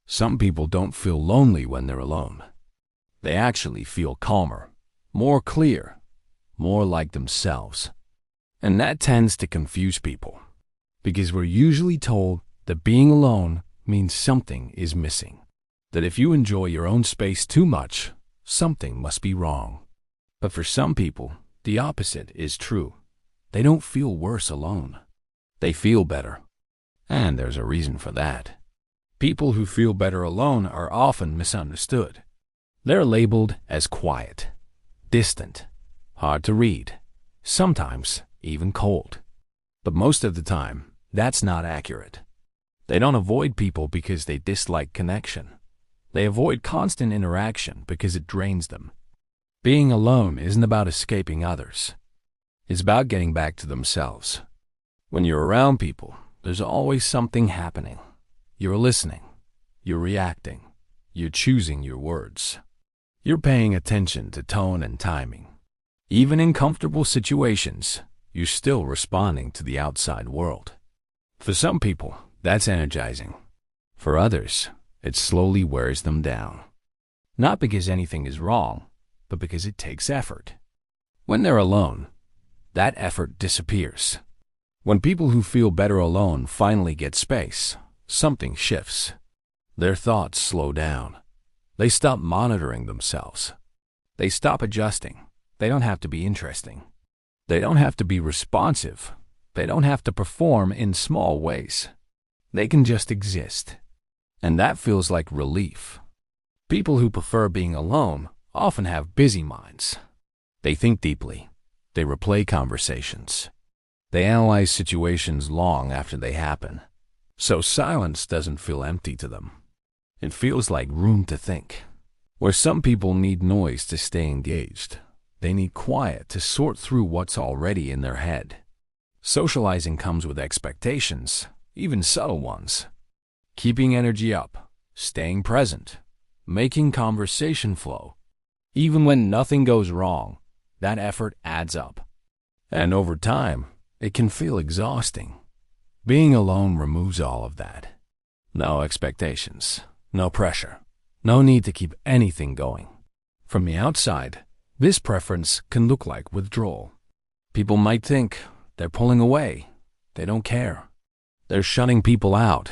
Some people don't feel lonely when they're alone. They actually feel calmer, more clear, more like themselves. And that tends to confuse people, because we're usually told that being alone means something is missing. That if you enjoy your own space too much, something must be wrong. But for some people, the opposite is true. They don't feel worse alone. They feel better. And there's a reason for that. People who feel better alone are often misunderstood. They're labeled as quiet, distant, hard to read, sometimes even cold. But most of the time, that's not accurate. They don't avoid people because they dislike connection. They avoid constant interaction because it drains them. Being alone isn't about escaping others. It's about getting back to themselves. When you're around people, there's always something happening. You're listening. You're reacting. You're choosing your words. You're paying attention to tone and timing. Even in comfortable situations, you're still responding to the outside world. For some people, that's energizing. For others, it slowly wears them down. Not because anything is wrong, but because it takes effort. When they're alone, that effort disappears. When people who feel better alone finally get space, something shifts. Their thoughts slow down. They stop monitoring themselves. They stop adjusting. They don't have to be interesting. They don't have to be responsive. They don't have to perform in small ways. They can just exist. And that feels like relief. People who prefer being alone often have busy minds. They think deeply. They replay conversations. They analyze situations long after they happen. So silence doesn't feel empty to them. It feels like room to think. Where some people need noise to stay engaged, they need quiet to sort through what's already in their head. Socializing comes with expectations, even subtle ones. Keeping energy up, staying present, making conversation flow. Even when nothing goes wrong, that effort adds up. And over time, it can feel exhausting. Being alone removes all of that. No expectations, no pressure, no need to keep anything going. From the outside, this preference can look like withdrawal. People might think they're pulling away. They don't care. They're shutting people out.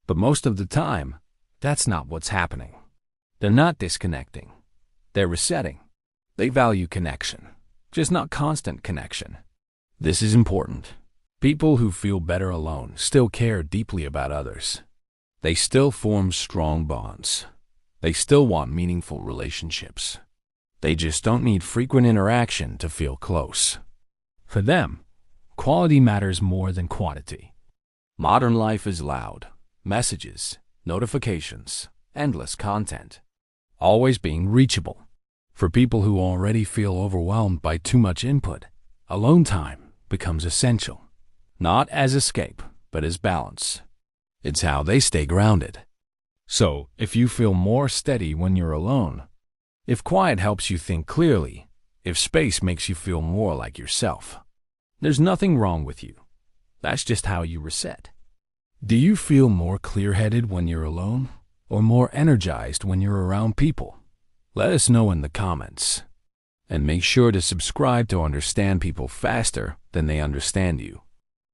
But most of the time, that's not what's happening. They're not disconnecting. They're resetting. They value connection, just not constant connection. This is important. People who feel better alone still care deeply about others. They still form strong bonds. They still want meaningful relationships. They just don't need frequent interaction to feel close. For them, quality matters more than quantity. Modern life is loud. Messages, notifications, endless content, always being reachable. For people who already feel overwhelmed by too much input, alone time becomes essential. Not as escape, but as balance. It's how they stay grounded. So, if you feel more steady when you're alone, if quiet helps you think clearly, if space makes you feel more like yourself, there's nothing wrong with you. That's just how you reset. Do you feel more clear-headed when you're alone, or more energized when you're around people? Let us know in the comments. And make sure to subscribe to understand people faster than they understand you.